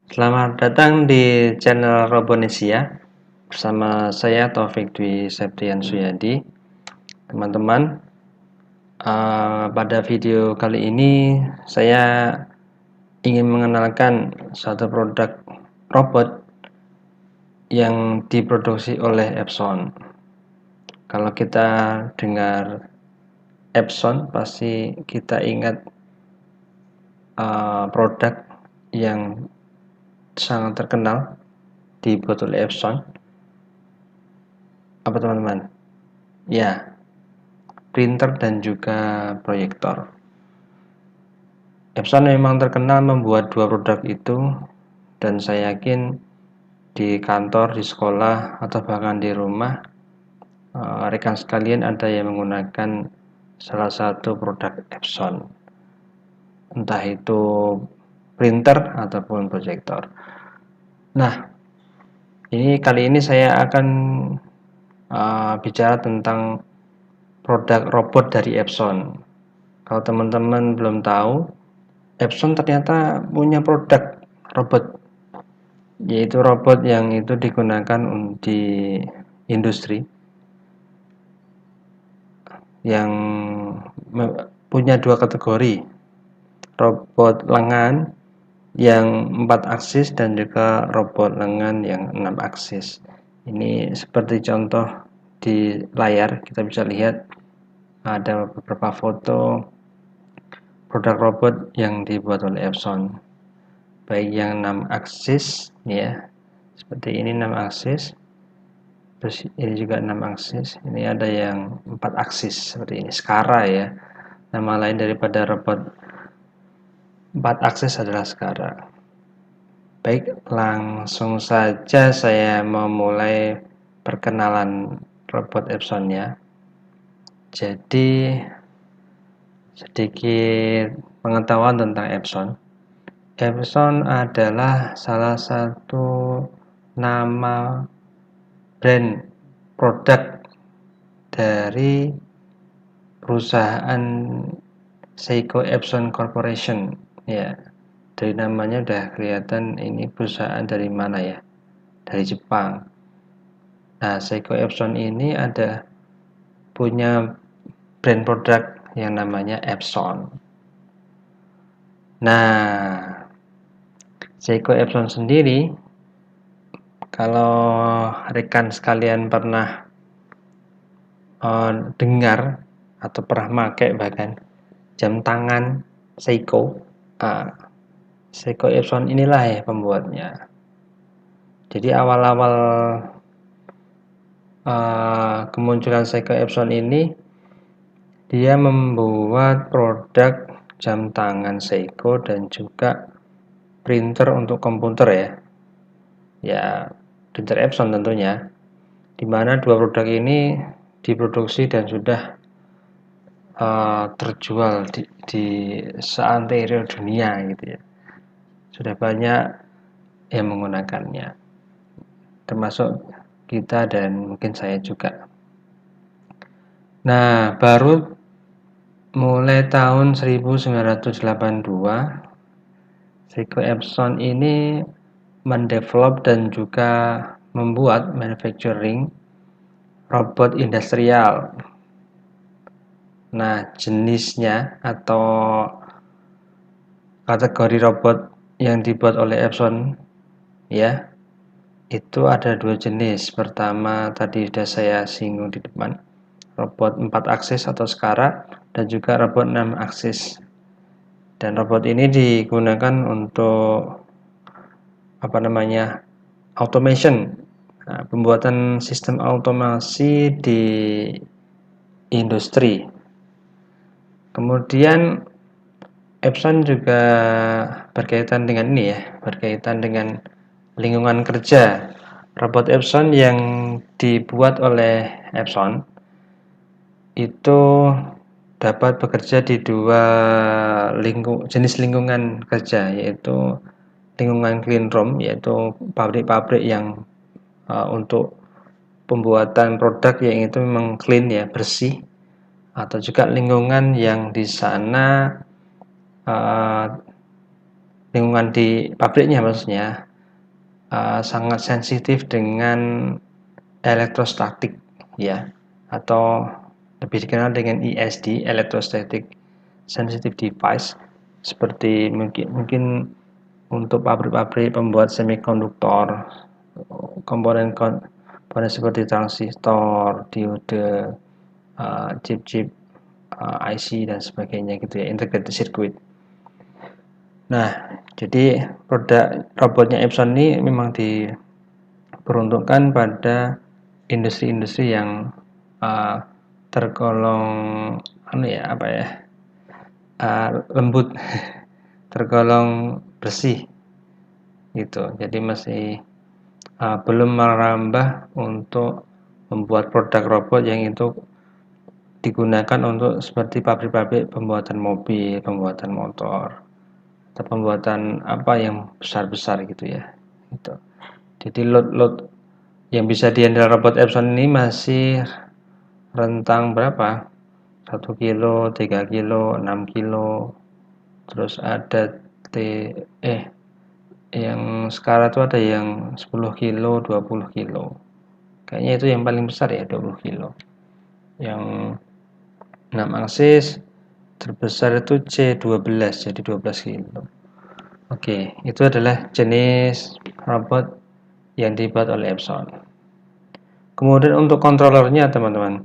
Selamat datang di channel Robonesia bersama saya Taufik Dwi Septian Suyadi. Teman-teman, pada video kali ini saya ingin mengenalkan satu produk robot yang diproduksi oleh Epson. Kalau kita dengar Epson, pasti kita ingat produk yang sangat terkenal dibuat oleh Epson. Apa teman-teman? Ya, printer dan juga proyektor. Epson memang terkenal membuat dua produk itu, dan saya yakin di kantor, di sekolah, atau bahkan di rumah, rekan sekalian ada yang menggunakan salah satu produk Epson, entah itu printer ataupun proyektor. Nah, kali ini saya akan bicara tentang produk robot dari Epson. Kalau teman-teman belum tahu, Epson ternyata punya produk robot, yaitu robot yang itu digunakan di industri, yang punya dua kategori, robot lengan yang 4 aksis dan juga robot lengan yang 6 aksis. Ini seperti contoh di layar, kita bisa lihat ada beberapa foto produk robot yang dibuat oleh Epson, baik yang 6 aksis ya, seperti ini 6 aksis, terus ini juga 6 aksis, ini ada yang 4 aksis seperti ini, Skara ya, nama lain daripada robot 4 aksis adalah Skara. Baik, langsung saja saya memulai perkenalan robot Epson ya. Jadi sedikit pengetahuan tentang Epson. Epson adalah salah satu nama brand produk dari perusahaan Seiko Epson Corporation ya. Dari namanya udah kelihatan ini perusahaan dari mana ya, dari Jepang. Nah, Seiko Epson ini ada punya brand produk yang namanya Epson. Nah, Seiko Epson sendiri, kalau rekan sekalian pernah dengar atau pernah pakai bahkan jam tangan Seiko, Seiko Epson inilah ya pembuatnya. Jadi awal-awal kemunculan Seiko Epson ini, dia membuat produk jam tangan Seiko dan juga printer untuk komputer ya. Ya, printer Epson tentunya. Di mana dua produk ini diproduksi dan sudah terjual di seantero dunia gitu ya. Sudah banyak yang menggunakannya, termasuk kita dan mungkin saya juga. Nah, baru mulai tahun 1982 Seiko Epson ini mendevelop dan juga membuat manufacturing robot industrial. Nah, jenisnya atau kategori robot yang dibuat oleh Epson ya, itu ada dua jenis. Pertama tadi sudah saya singgung di depan, robot 4 aksis atau Skara, dan juga robot 6 aksis. Dan robot ini digunakan untuk automation, pembuatan sistem otomasi di industri. Kemudian Epson juga berkaitan dengan ini ya, berkaitan dengan lingkungan kerja. Robot Epson yang dibuat oleh Epson itu dapat bekerja di dua jenis lingkungan kerja, yaitu lingkungan clean room, yaitu pabrik-pabrik yang untuk pembuatan produk yang itu memang clean ya, bersih, atau juga lingkungan yang di sana lingkungan di pabriknya maksudnya sangat sensitif dengan elektrostatik ya, atau lebih dikenal dengan ESD, electrostatic sensitive device, seperti mungkin untuk pabrik-pabrik pembuat semikonduktor, komponen seperti transistor, diode, chip-chip IC dan sebagainya gitu ya, integrated circuit. Nah, jadi produk robotnya Epson ini memang diperuntukkan pada industri-industri yang tergolong lembut, tergolong bersih gitu. Jadi masih belum merambah untuk membuat produk robot yang itu digunakan untuk seperti pabrik-pabrik pembuatan mobil, pembuatan motor, atau pembuatan apa yang besar-besar gitu ya. Gitu. Jadi load yang bisa dihandle robot Epson ini masih rentang berapa? 1 kilo, 3 kilo, 6 kilo. Terus ada yang sekarang itu ada yang 10 kilo, 20 kilo. Kayaknya itu yang paling besar ya, 20 kilo. Yang 6 aksis terbesar itu C12, jadi 12 kilo. Oke, itu adalah jenis robot yang dibuat oleh Epson. Kemudian untuk kontrolernya teman-teman,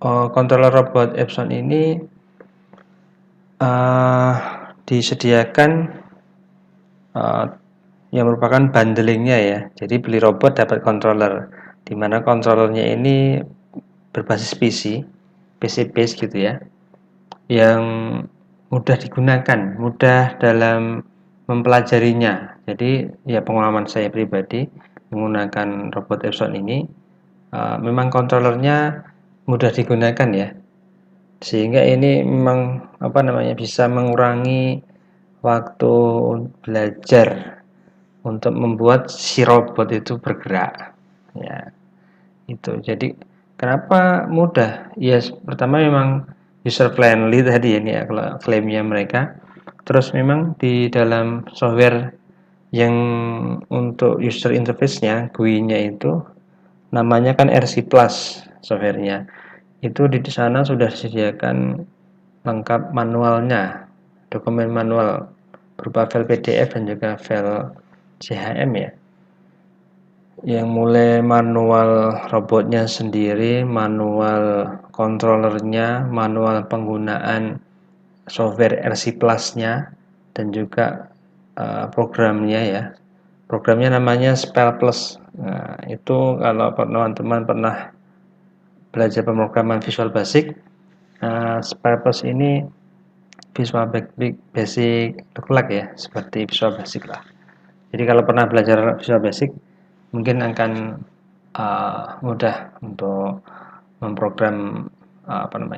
controller robot Epson ini disediakan yang merupakan bundlingnya ya. Jadi beli robot dapat controller, di mana controllernya ini berbasis PC base gitu ya, yang mudah digunakan, mudah dalam mempelajarinya. Jadi ya pengalaman saya pribadi menggunakan robot Epson ini, memang kontrolernya mudah digunakan ya, sehingga ini memang bisa mengurangi waktu belajar untuk membuat si robot itu bergerak ya. Itu jadi kenapa mudah ya, pertama memang user friendly tadi ini ya kalau klaimnya mereka. Terus memang di dalam software yang untuk user interface-nya, GUI-nya itu namanya kan RC Plus softwarenya. Itu di sana sudah disediakan lengkap manualnya, dokumen manual berupa file PDF dan juga file CHM ya. Yang mulai manual robotnya sendiri, manual controllernya, manual penggunaan software RC Plus-nya, dan juga programnya ya. Programnya namanya Spell Plus. Nah, itu kalau teman-teman pernah belajar pemrograman Visual Basic, Spell Plus ini Visual Basic Luk ya, seperti Visual Basic lah. Jadi kalau pernah belajar Visual Basic, mungkin akan mudah untuk memprogram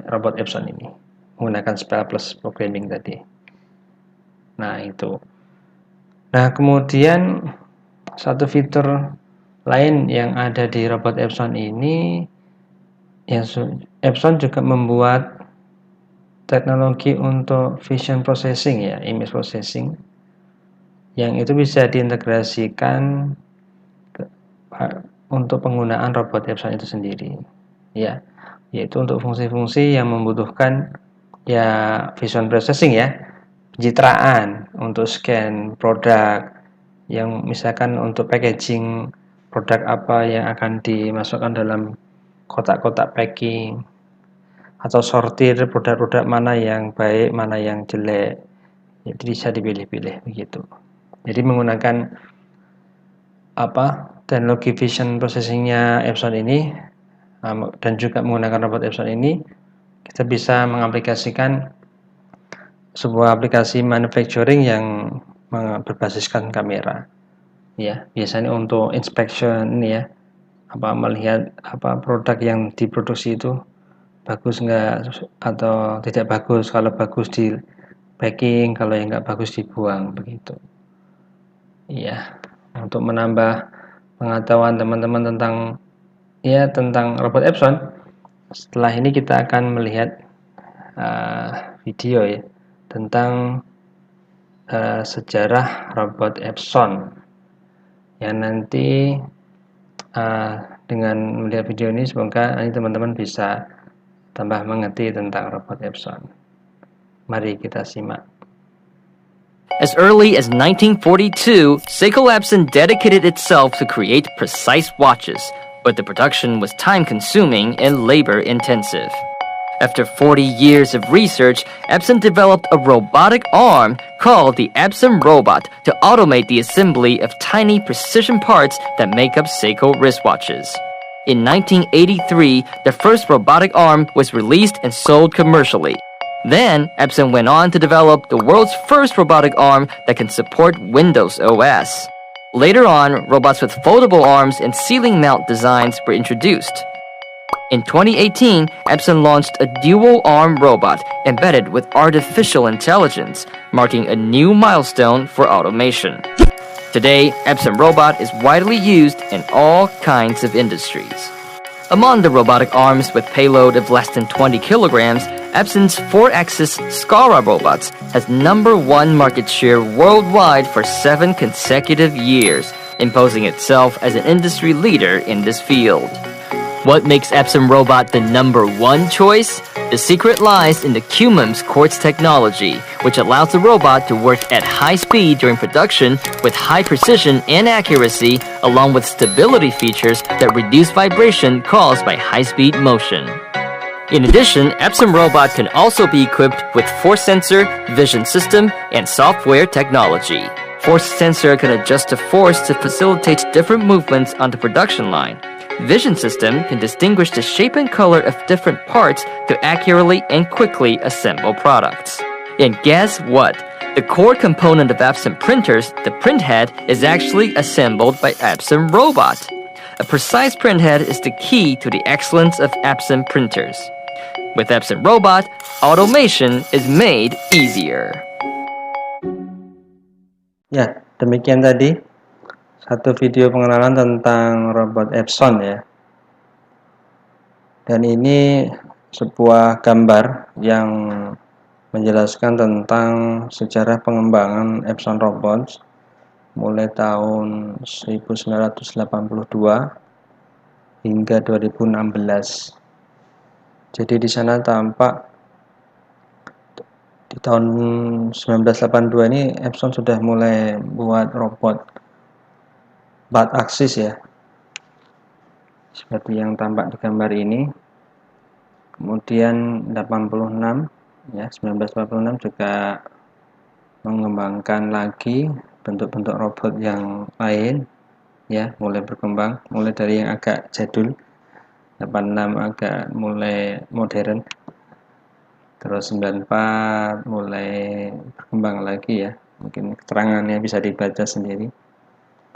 robot Epson ini menggunakan Spell Plus programming tadi. Nah itu. Nah kemudian satu fitur lain yang ada di robot Epson ini, Epson juga membuat teknologi untuk vision processing ya, image processing, yang itu bisa diintegrasikan untuk penggunaan robot Epson itu sendiri ya, yaitu untuk fungsi-fungsi yang membutuhkan ya vision processing ya, pencitraan untuk scan produk, yang misalkan untuk packaging produk apa yang akan dimasukkan dalam kotak-kotak packing, atau sortir produk-produk mana yang baik, mana yang jelek, jadi bisa dipilih-pilih begitu. Jadi menggunakan teknologi vision processingnya Epson ini, dan juga menggunakan robot Epson ini, kita bisa mengaplikasikan sebuah aplikasi manufacturing yang berbasiskan kamera ya, biasanya untuk inspection ya, melihat produk yang diproduksi itu bagus enggak atau tidak bagus. Kalau bagus di packing, kalau yang enggak bagus dibuang begitu ya. Untuk menambah pengetahuan teman-teman tentang robot Epson, setelah ini kita akan melihat video ya tentang sejarah robot Epson, yang nanti dengan melihat video ini semoga nanti teman-teman bisa tambah mengerti tentang robot Epson. Mari kita simak. As early as 1942, Seiko Epson dedicated itself to create precise watches, but the production was time-consuming and labor-intensive. After 40 years of research, Epson developed a robotic arm called the Epson Robot to automate the assembly of tiny precision parts that make up Seiko wristwatches. In 1983, the first robotic arm was released and sold commercially. Then, Epson went on to develop the world's first robotic arm that can support Windows OS. Later on, robots with foldable arms and ceiling mount designs were introduced. In 2018, Epson launched a dual-arm robot embedded with artificial intelligence, marking a new milestone for automation. Today, Epson Robot is widely used in all kinds of industries. Among the robotic arms with payload of less than 20 kilograms, Epson's 4-axis Skara robots has #1 market share worldwide for 7 consecutive years, imposing itself as an industry leader in this field. What makes Epson Robot the #1 choice? The secret lies in the QMEMS quartz technology, which allows the robot to work at high speed during production with high precision and accuracy, along with stability features that reduce vibration caused by high-speed motion. In addition, Epson Robot can also be equipped with force sensor, vision system, and software technology. Force sensor can adjust the force to facilitate different movements on the production line. Vision system can distinguish the shape and color of different parts to accurately and quickly assemble products. And guess what? The core component of Epson printers, the printhead, is actually assembled by Epson Robot. A precise printhead is the key to the excellence of Epson printers. With Epson Robot, automation is made easier. Ya, demikian tadi satu video pengenalan tentang robot Epson ya. Dan ini sebuah gambar yang menjelaskan tentang sejarah pengembangan Epson Robots mulai tahun 1982 hingga 2016. Jadi di sana tampak di tahun 1982 ini Epson sudah mulai buat robot 4 aksis ya, seperti yang tampak di gambar ini. Kemudian 86 ya, 1986 juga mengembangkan lagi bentuk-bentuk robot yang lain ya, mulai berkembang, mulai dari yang agak jadul, 86 agak mulai modern, terus 94 mulai berkembang lagi ya, mungkin keterangannya bisa dibaca sendiri.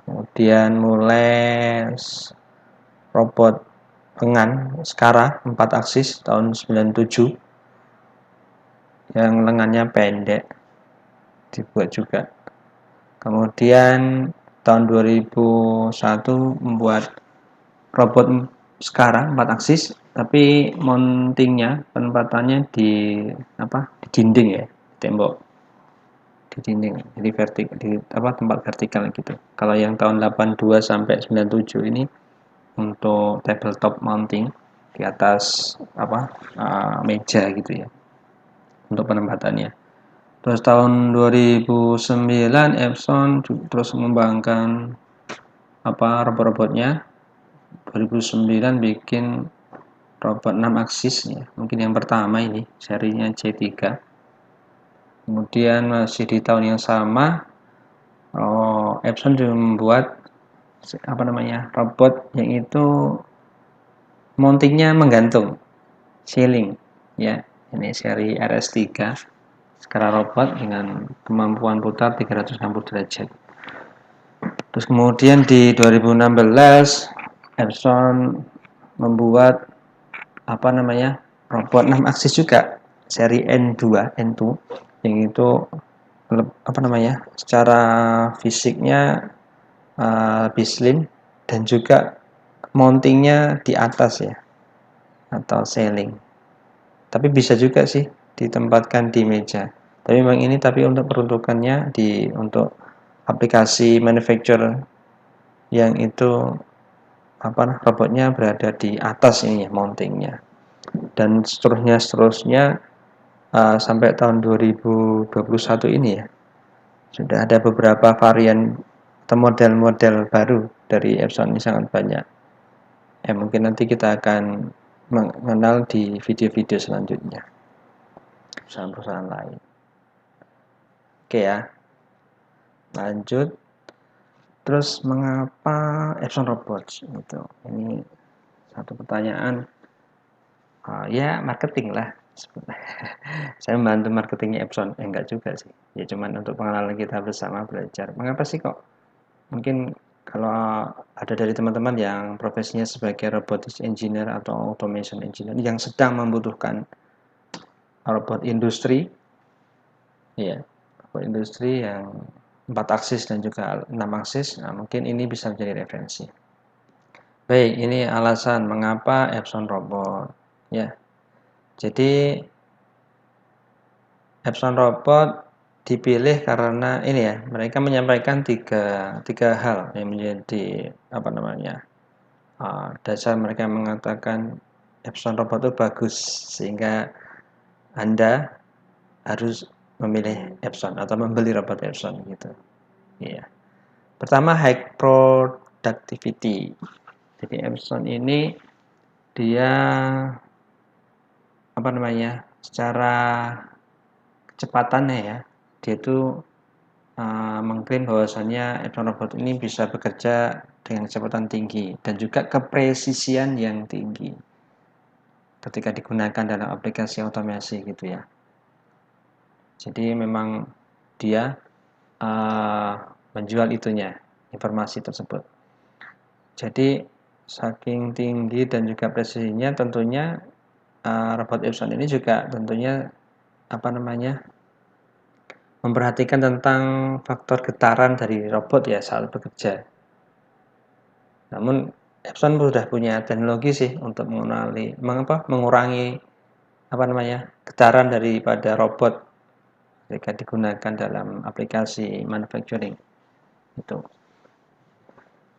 Kemudian mulai robot lengan Skara 4 aksis tahun 97 yang lengannya pendek dibuat juga. Kemudian tahun 2001 membuat robot Skara 4 aksis, tapi mountingnya, penempatannya di dinding ya, tembok, di dinding, jadi tempat vertikal gitu. Kalau yang tahun 82 sampai 97 ini untuk tabletop mounting di atas meja gitu ya, untuk penempatannya. Terus tahun 2009 Epson terus mengembangkan robot-robotnya. 2009 bikin robot 6 aksis ya, mungkin yang pertama ini serinya C3. Kemudian masih di tahun yang sama Epson juga membuat robot yang itu mountingnya menggantung, ceiling ya, ini seri RS3 Skara robot dengan kemampuan putar 360 derajat. Terus kemudian di 2016 Epson membuat robot 6 aksis juga seri N2 yang itu secara fisiknya lebih slim dan juga mountingnya di atas ya, atau ceiling. Tapi bisa juga sih ditempatkan di meja. Tapi memang ini untuk peruntukannya untuk aplikasi manufacture yang itu robotnya berada di atas ini ya, mountingnya. Dan seterusnya sampai tahun 2021 ini ya, sudah ada beberapa varian atau model-model baru dari Epson ini sangat banyak. Mungkin nanti kita akan mengenal di video-video selanjutnya perusahaan-perusahaan lain. Oke ya, lanjut. Terus mengapa Epson Robots itu? Ini satu pertanyaan. Ya marketing lah. Saya membantu marketingnya Epson. Enggak juga sih. Ya cuman untuk pengenalan kita bersama belajar. Mengapa sih kok? Mungkin kalau ada dari teman-teman yang profesinya sebagai robotics engineer atau automation engineer yang sedang membutuhkan robot industri, ya, robot industri yang 4 aksis dan juga 6 aksis, nah mungkin ini bisa menjadi referensi. Baik, ini alasan mengapa Epson Robot, ya. Jadi Epson Robot dipilih karena ini ya, mereka menyampaikan tiga hal yang menjadi dasar mereka mengatakan Epson Robot itu bagus, sehingga Anda harus memilih Epson atau membeli robot Epson gitu. Iya. Pertama, high productivity. Jadi Epson ini dia secara kecepatannya ya, dia itu mengklaim bahwasannya Epson Robot ini bisa bekerja dengan kecepatan tinggi dan juga kepresisian yang tinggi ketika digunakan dalam aplikasi otomasi gitu ya. Jadi memang dia menjual informasi tersebut. Jadi saking tinggi dan juga presisinya, tentunya robot Epson ini juga tentunya memperhatikan tentang faktor getaran dari robot ya saat bekerja. Namun Epson sudah punya teknologi sih untuk mengurangi getaran daripada robot ketika digunakan dalam aplikasi manufacturing itu.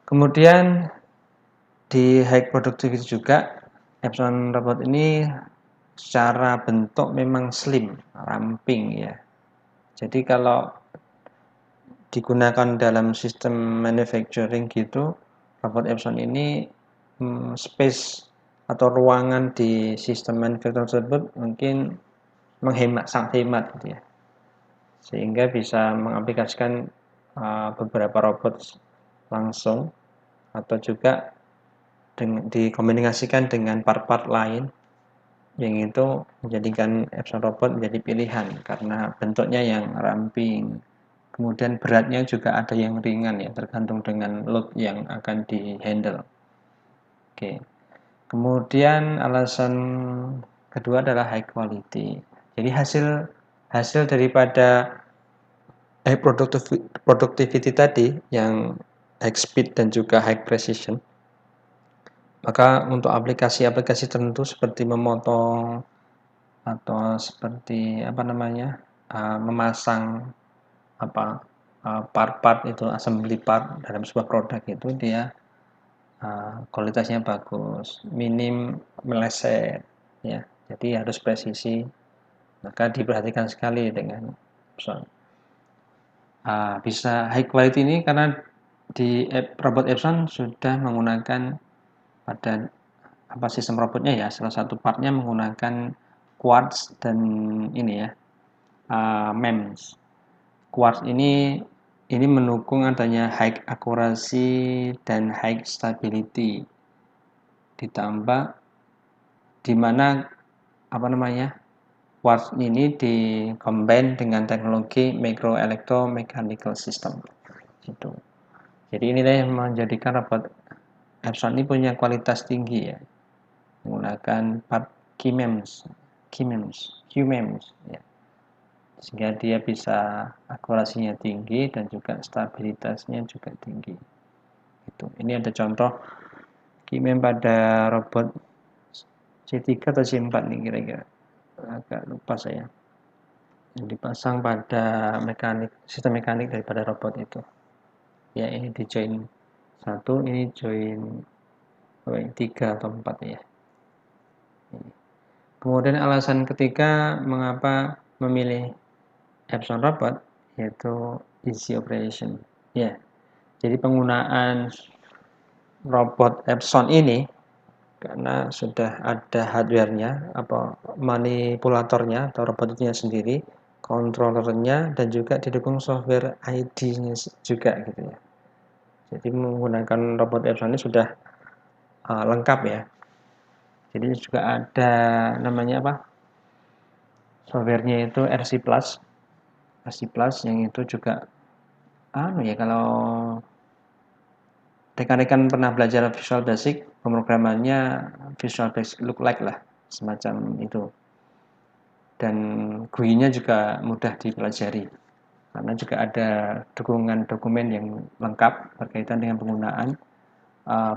Kemudian di high productivity juga, Epson Robot ini secara bentuk memang slim, ramping ya. Jadi kalau digunakan dalam sistem manufacturing gitu, robot Epson ini space atau ruangan di sistem manufacturing tersebut mungkin sangat hemat gitu ya, sehingga bisa mengaplikasikan beberapa robot langsung atau juga dikombinasikan dengan part-part lain yang itu menjadikan Epson Robot menjadi pilihan karena bentuknya yang ramping, kemudian beratnya juga ada yang ringan ya, tergantung dengan load yang akan dihandle. Oke. Kemudian alasan kedua adalah high quality. Jadi hasil daripada high productivity tadi yang high speed dan juga high precision, maka untuk aplikasi-aplikasi tertentu seperti memotong atau seperti memasang part-part itu, assembly part dalam sebuah produk itu dia kualitasnya bagus, minim meleset ya. Jadi harus presisi. Maka diperhatikan sekali dengan Epson. Bisa high quality ini karena di robot Epson sudah menggunakan pada sistem robotnya ya, salah satu partnya menggunakan quartz dan ini ya, MEMS. Quartz ini mendukung adanya high accuracy dan high stability, ditambah di mana quartz ini dikombin dengan teknologi microelectromechanical system gitu. Jadi inilah yang menjadikan robot Epson ini punya kualitas tinggi ya, menggunakan part QMEMS ya. Sehingga dia bisa akurasinya tinggi dan juga stabilitasnya juga tinggi. Ini ada contoh QMEMS pada robot C3 atau C4 nih kira-kira, agak lupa saya. yang dipasang pada sistem mekanik daripada robot itu. Ya, ini di join 1, ini join 3 atau 4 ya. Kemudian alasan ketiga mengapa memilih Epson robot yaitu easy operation. Ya, jadi penggunaan robot Epson ini karena sudah ada hardware-nya, manipulatornya atau robotnya sendiri, controllernya, dan juga didukung software ID-nya juga gitu ya. Jadi menggunakan robot Epson ini sudah lengkap ya. Jadi juga ada namanya software-nya itu RC Plus yang itu juga kalau rekan-rekan pernah belajar Visual Basic, pemrogramannya Visual Basic look like lah, semacam itu. Dan GUI-nya juga mudah dipelajari, karena juga ada dukungan dokumen yang lengkap berkaitan dengan penggunaan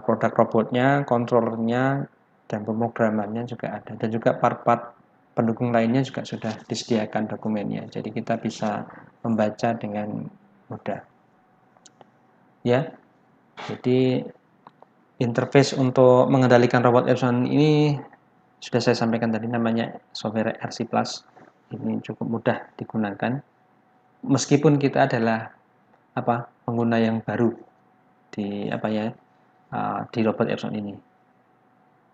produk robotnya, controllernya, dan pemrogramannya juga ada. Dan juga part-part pendukung lainnya juga sudah disediakan dokumennya, jadi kita bisa membaca dengan mudah. Ya, jadi interface untuk mengendalikan robot Epson ini sudah saya sampaikan tadi, namanya software RC Plus. Ini cukup mudah digunakan meskipun kita adalah pengguna yang baru di di robot Epson ini.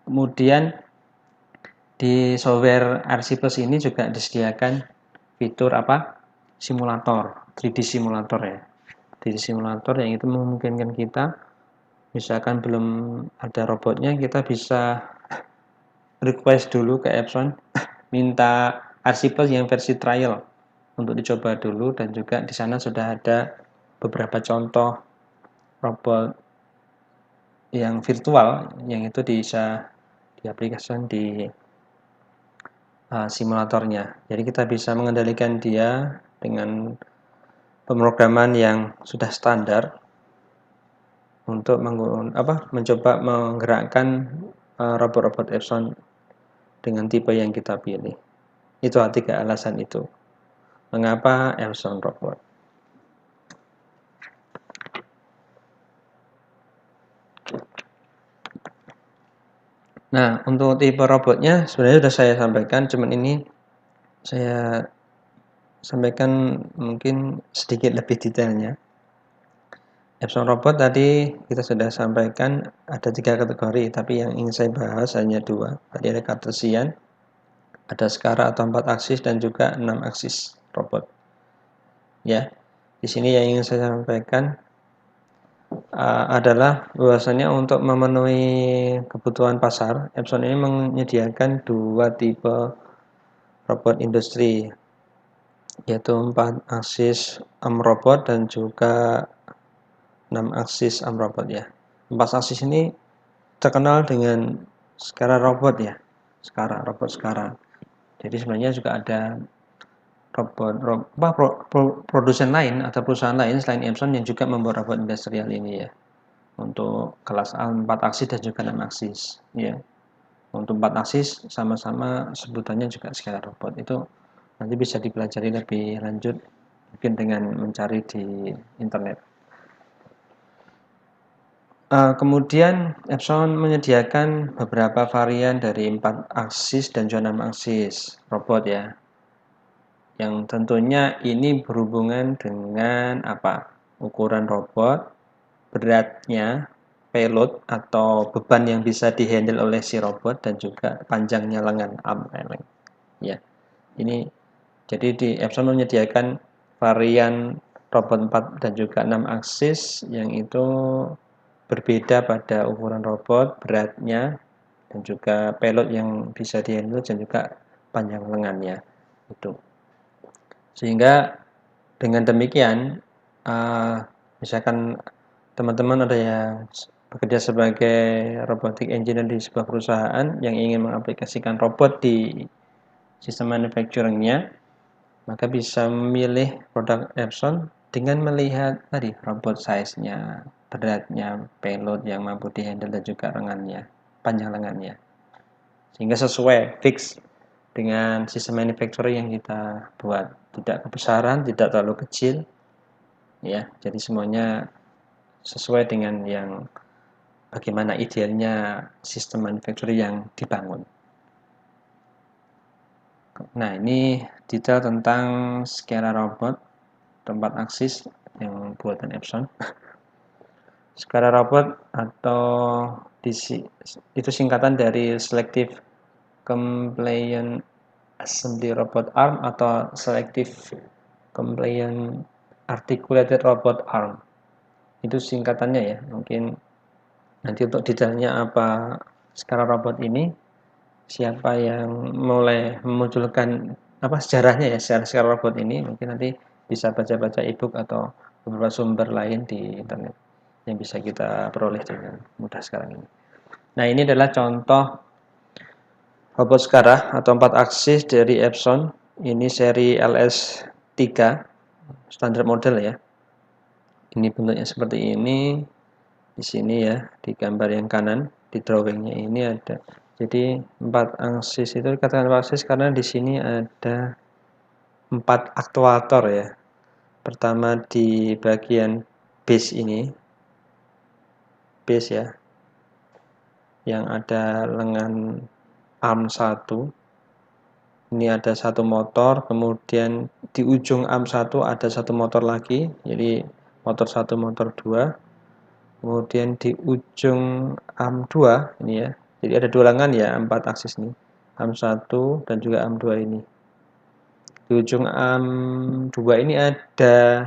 Kemudian di software RC Plus ini juga disediakan fitur simulator, 3D simulator ya. 3D simulator yang itu memungkinkan kita, misalkan belum ada robotnya, kita bisa request dulu ke Epson, minta RC Plus yang versi trial untuk dicoba dulu, dan juga di sana sudah ada beberapa contoh robot yang virtual yang itu bisa diaplikasikan di simulatornya. Jadi kita bisa mengendalikan dia dengan pemrograman yang sudah standar untuk mencoba menggerakkan robot-robot Epson dengan tipe yang kita pilih. Itu 3 alasan itu. Mengapa Epson robot? Nah, untuk tipe robotnya sebenarnya sudah saya sampaikan, cuman ini saya sampaikan mungkin sedikit lebih detailnya. Epson robot tadi kita sudah sampaikan ada 3 kategori, tapi yang ingin saya bahas hanya 2. Tadi ada Cartesian, ada Skara atau 4 aksis, dan juga 6 aksis robot. Ya, di sini yang ingin saya sampaikan adalah bahwasanya untuk memenuhi kebutuhan pasar, Epson ini menyediakan 2 tipe robot industri, yaitu 4 aksis robot dan juga 6 aksis robot ya. 4 aksis ini terkenal dengan Skara robot ya, robot Skara. Jadi sebenarnya juga ada produsen lain atau perusahaan lain selain Epson yang juga membuat robot industrial ini ya, untuk kelas A 4 aksis dan juga 6 aksis ya. Untuk 4 aksis sama-sama sebutannya juga Skara robot. Itu nanti bisa dipelajari lebih lanjut mungkin dengan mencari di internet. Kemudian Epson menyediakan beberapa varian dari 4 aksis dan juga 6 aksis robot ya, yang tentunya ini berhubungan dengan ukuran robot, beratnya, payload atau beban yang bisa dihandle oleh si robot, dan juga panjangnya lengan arm railing ya. Ini jadi di Epson menyediakan varian robot 4 dan juga 6 aksis yang itu berbeda pada ukuran robot, beratnya, dan juga payload yang bisa dihandle, dan juga panjang lengannya itu. Sehingga dengan demikian, misalkan teman-teman ada yang bekerja sebagai robotic engineer di sebuah perusahaan yang ingin mengaplikasikan robot di sistem manufacturing-nya, maka bisa memilih produk Epson dengan melihat tadi robot size-nya, beratnya, payload yang mampu dihandle, dan juga lengannya, panjang lengannya. Sehingga sesuai fix dengan sistem manufacturing yang kita buat, tidak kebesaran, tidak terlalu kecil, ya. Jadi semuanya sesuai dengan yang bagaimana idealnya sistem manufacturing yang dibangun. Nah, ini detail tentang skala robot 4 aksis yang buatan Epson. Skala robot atau itu singkatan dari Selective Compliant Assembly Robot Arm atau Selective Compliant Articulated Robot Arm. Itu singkatannya ya. Mungkin nanti untuk detailnya apa skala robot ini, siapa yang mulai memunculkan apa sejarahnya ya skala robot ini, mungkin nanti bisa baca-baca ebook atau beberapa sumber lain di internet yang bisa kita peroleh dengan mudah sekarang ini. Nah, ini adalah contoh robot skala atau 4 aksis dari Epson. Ini seri LS3 standar model ya. Ini bentuknya seperti ini. Di sini ya, di gambar yang kanan, di drawingnya ini ada. Jadi 4 aksis itu dikatakan 4 aksis karena di sini ada 4 aktuator ya. Pertama di bagian base ini, base ya, yang ada lengan arm 1. Ini ada satu motor, kemudian di ujung arm 1 ada satu motor lagi, jadi motor 1, motor 2. Kemudian di ujung arm 2 ini ya. Jadi ada 2 lengan ya, 4 aksis nih. Arm 1 dan juga arm 2 ini. Di ujung arm 2 ini ada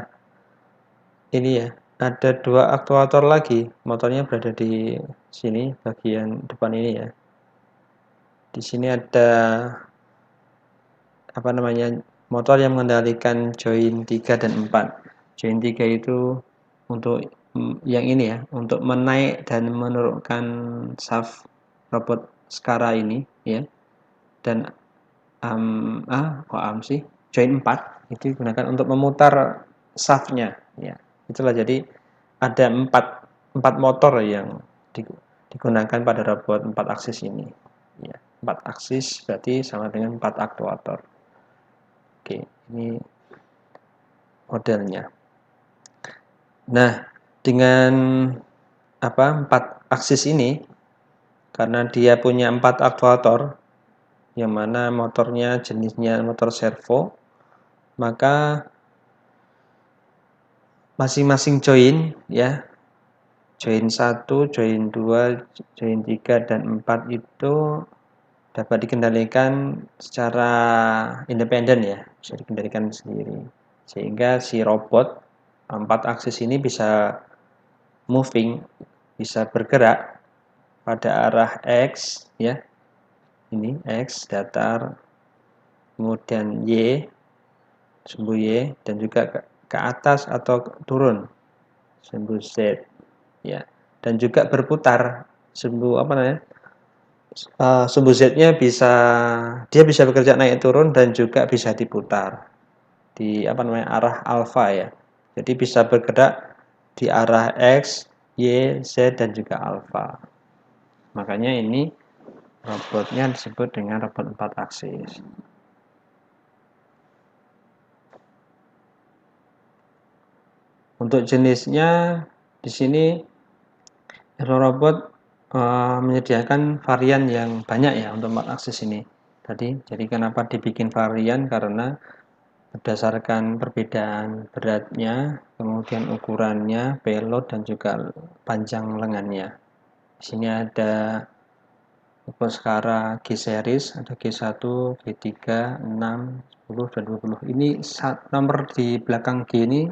ini ya, ada 2 aktuator lagi. Motornya berada di sini bagian depan ini ya. Di sini ada apa namanya, motor yang mengendalikan join 3 dan 4. Join 3 itu untuk yang ini ya, untuk menaik dan menurunkan shaft robot skala ini ya. Dan arm sih, join 4 itu digunakan untuk memutar shaftnya ya. Itulah, jadi ada 4 motor yang digunakan pada robot 4 aksis ini ya. 4 aksis berarti sama dengan 4 aktuator. Oke, ini modelnya. Nah, dengan 4 aksis ini, karena dia punya 4 aktuator, yang mana motornya jenisnya motor servo, maka masing-masing join ya, join 1, join 2, join 3, dan 4 itu dapat dikendalikan secara independen ya, bisa dikendalikan sendiri. Sehingga si robot 4 aksis ini bisa moving, bisa bergerak pada arah X ya. Ini X datar, kemudian Y, sumbu Y, dan juga ke atas atau turun, sumbu Z ya. Dan juga berputar, sumbu sumbu Z-nya dia bisa bekerja naik turun dan juga bisa diputar di arah alfa ya. Jadi bisa bergerak di arah X, Y, Z, dan juga alfa. Makanya ini robotnya disebut dengan robot 4 aksis. Untuk jenisnya di sini robot menyediakan varian yang banyak ya untuk 4 aksis ini. Jadi kenapa dibikin varian, karena berdasarkan perbedaan beratnya, kemudian ukurannya, payload, dan juga panjang lengannya. Di sini ada robot skala G series, ada G1, G3, 6, 10, dan 20. Ini nomor di belakang G ini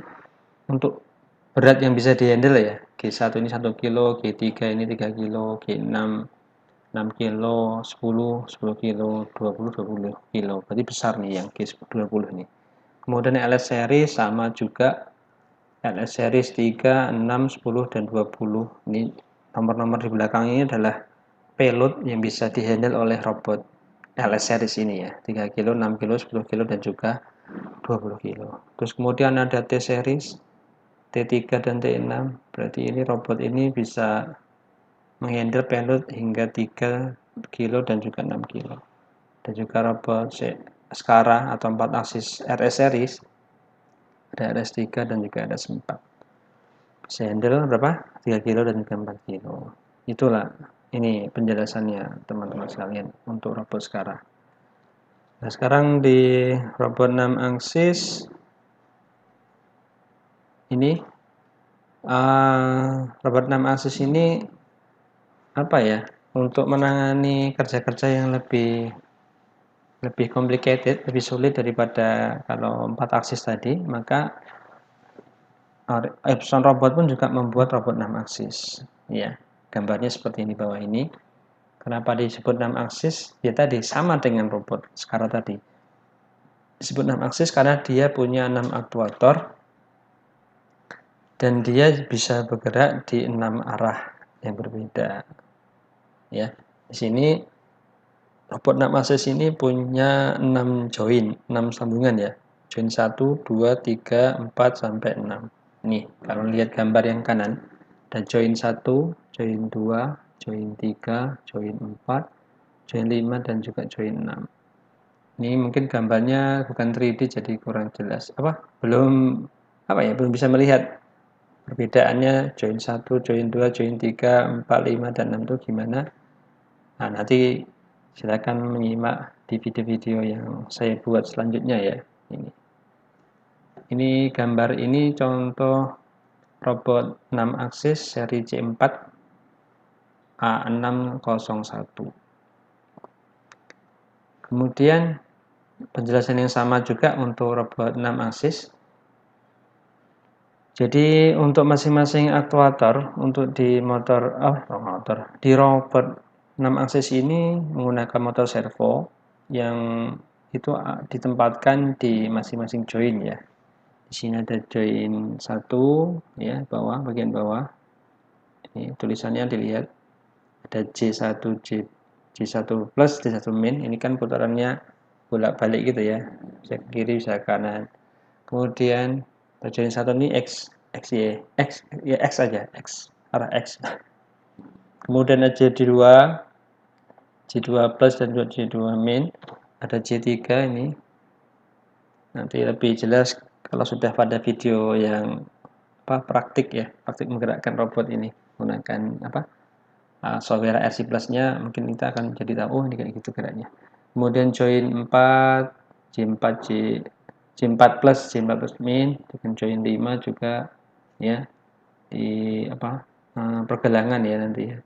untuk berat yang bisa dihandle ya. G1 ini 1 kilo, G3 ini 3 kilo, G6 6 kilo, 10 kilo, 20 kilo. Berarti besar nih yang G20 ini. Kemudian LS series sama juga, LS series 3, 6, 10, dan 20. Ini nomor-nomor di belakang ini adalah payload yang bisa dihandle oleh robot LS series ini ya. 3 kilo, 6 kilo, 10 kilo, dan juga 20 kilo. Terus kemudian ada T series, T3 dan T6. Berarti ini robot ini bisa menghandle payload hingga 3 kilo dan juga 6 kilo. dan juga robot Skara atau 4 aksis RS series, ada RS3 dan juga RS4. Bisa handle berapa? 3 kilo dan juga 4 kilo. Itulah ini penjelasannya teman-teman sekalian untuk robot Skara. Nah, sekarang di robot 6 aksis ini robot 6 aksis ini apa ya? Untuk menangani kerja-kerja yang lebih complicated, lebih sulit daripada kalau 4 aksis tadi, maka Epson Robot pun juga membuat robot 6 aksis. Ya, gambarnya seperti ini di bawah ini. Kenapa disebut 6 aksis? Ya tadi sama dengan robot Skara tadi. Disebut 6 aksis karena dia punya 6 aktuator dan dia bisa bergerak di 6 arah yang berbeda. Ya, di sini robot 6 aksis ini punya 6 join, 6 sambungan ya. Join 1, 2, 3, 4 sampai 6. Nih, kalau lihat gambar yang kanan, ada join 1, join 2, join 3, join 4, join 5 dan juga join 6. Ini mungkin gambarnya bukan 3D jadi kurang jelas. Belum bisa melihat perbedaannya join 1, join 2, join 3, 4, 5 dan 6 itu gimana. Nah, nanti silakan menyimak di video-video yang saya buat selanjutnya ya. Ini gambar ini contoh robot 6 aksis seri C4 A601. Kemudian penjelasan yang sama juga untuk robot 6 aksis. Jadi untuk masing-masing aktuator untuk di di robot 6 aksis ini menggunakan motor servo yang itu ditempatkan di masing-masing join ya. Di sini ada join 1 ya, bagian bawah. Ini tulisannya dilihat ada J1 J1 plus J1 min. Ini kan putarannya bolak-balik gitu ya. Bisa ke kiri bisa ke kanan. Kemudian join 1 ini X aja, arah X. Kemudian ada J2 plus dan juga J2 min. Ada J3 ini. Nanti lebih jelas kalau sudah pada video yang praktik menggerakkan robot ini menggunakan software RC Plus-nya, mungkin kita akan jadi tahu ini kayak gitu geraknya. Kemudian join 4 J4 plus min dengan join 5 juga ya di pergelangan ya nanti ya.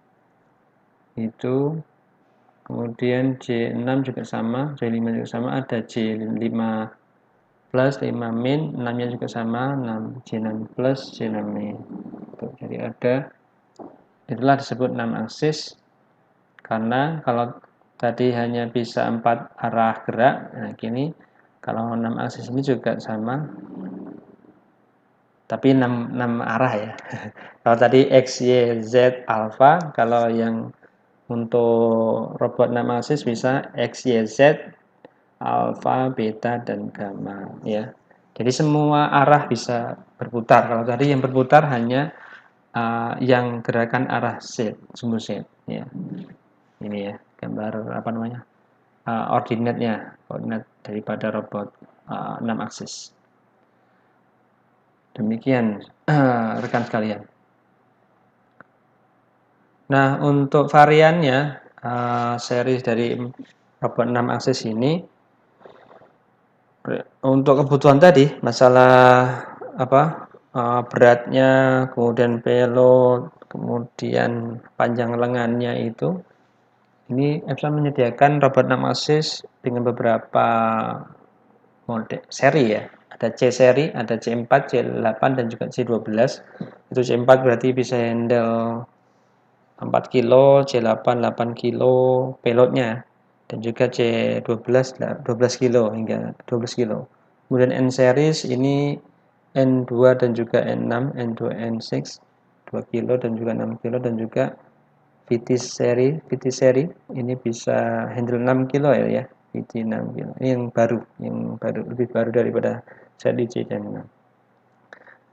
Itu kemudian J6 juga sama, J5 juga sama, ada J5 plus 5 min, 6 nya juga sama, 6 J6 plus J6 min. Jadi itulah disebut 6 aksis karena kalau tadi hanya bisa 4 arah gerak, nah kini kalau 6 aksis ini juga sama tapi 6 arah ya. Kalau tadi X, Y, Z, alpha, kalau yang untuk robot 6 aksis bisa X, Y, Z, alpha, beta, dan gamma ya. Jadi semua arah bisa berputar. Kalau tadi yang berputar hanya yang gerakan arah Z, sumbu Z ya. Ini ya gambar koordinat daripada robot 6 aksis. Demikian rekan sekalian. Nah, untuk variannya series dari robot 6 aksis ini untuk kebutuhan tadi masalah beratnya, kemudian payload, kemudian panjang lengannya itu ini Epson menyediakan robot 6 aksis dengan beberapa mode seri ya. Ada C seri, ada C4, C8 dan juga C12. Itu C4 berarti bisa handle 4 kilo, C8 8 kilo payloadnya dan juga C12 12 kilo hingga 12 kilo. Kemudian N series ini N2 dan juga N6, N2, N6 2 kilo dan juga 6 kilo dan juga VT seri ini bisa handle 6 kilo ya, VT 6 kilo. Ini yang baru lebih baru daripada seri C dan 6.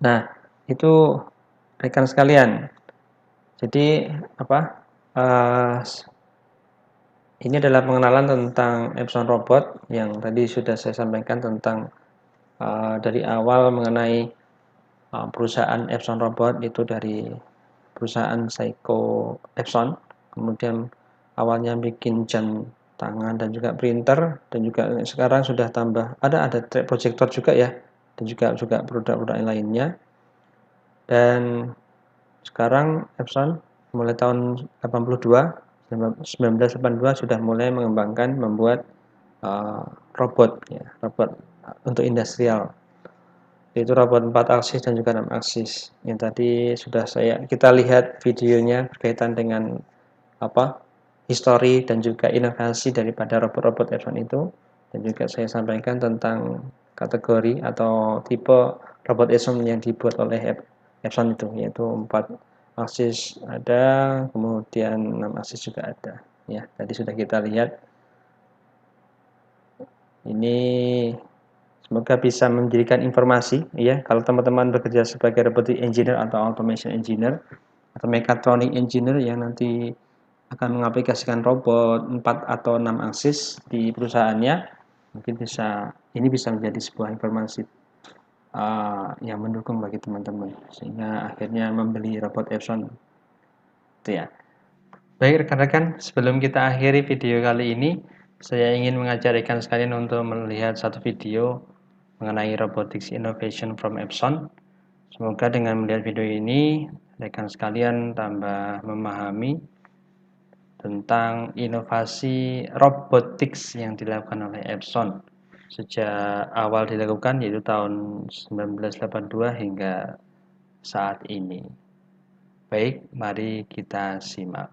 Nah, itu rekan sekalian. Jadi ini adalah pengenalan tentang Epson Robot yang tadi sudah saya sampaikan tentang dari awal mengenai perusahaan Epson Robot, itu dari perusahaan Seiko Epson, kemudian awalnya bikin jam tangan dan juga printer, dan juga sekarang sudah tambah ada track projector juga ya, dan juga produk-produk lainnya. Dan sekarang Epson mulai tahun 1982 sudah mulai mengembangkan membuat robot ya, robot untuk industrial, yaitu robot 4 aksis dan juga 6 aksis yang tadi sudah kita lihat videonya berkaitan dengan histori dan juga inovasi daripada robot-robot Epson itu, dan juga saya sampaikan tentang kategori atau tipe robot Epson yang dibuat oleh Epson itu, yaitu 4 aksis ada, kemudian 6 aksis juga ada ya. Tadi sudah kita lihat. Ini semoga bisa menjadikan informasi ya, kalau teman-teman bekerja sebagai robotic engineer atau automation engineer atau mechatronic engineer yang nanti akan mengaplikasikan robot 4 atau 6 aksis di perusahaannya, mungkin ini bisa menjadi sebuah informasi yang mendukung bagi teman-teman sehingga akhirnya membeli robot Epson itu ya. Baik rekan-rekan, sebelum kita akhiri video kali ini, saya ingin mengajak rekan sekalian untuk melihat satu video mengenai robotics innovation from Epson. Semoga dengan melihat video ini, rekan sekalian tambah memahami tentang inovasi robotics yang dilakukan oleh Epson sejak awal dilakukan, yaitu tahun 1982 hingga saat ini. Baik, mari kita simak.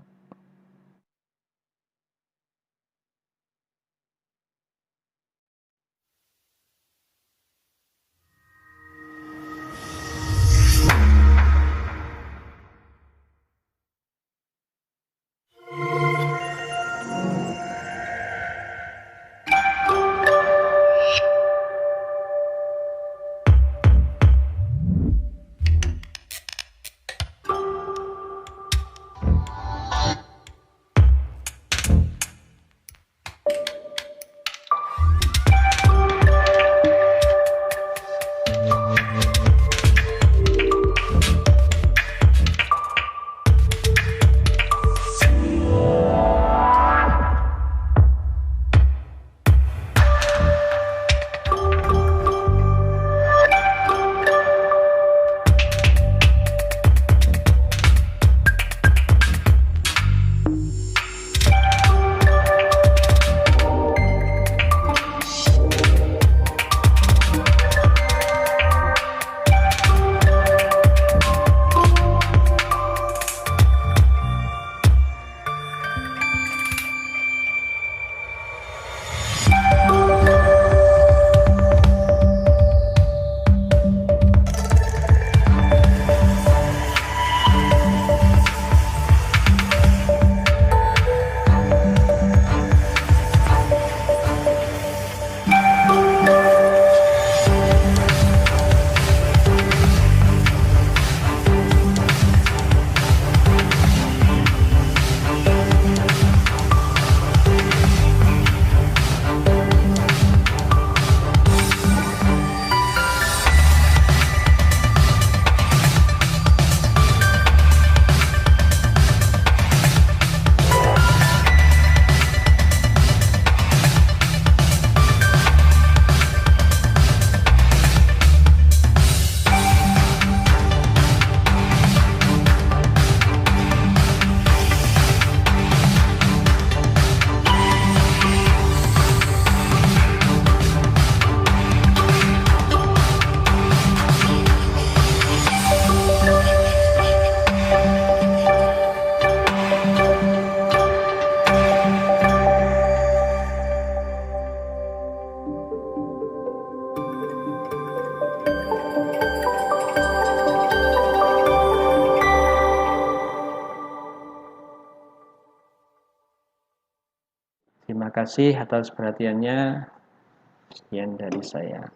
Terima kasih atas perhatiannya. Sekian dari saya.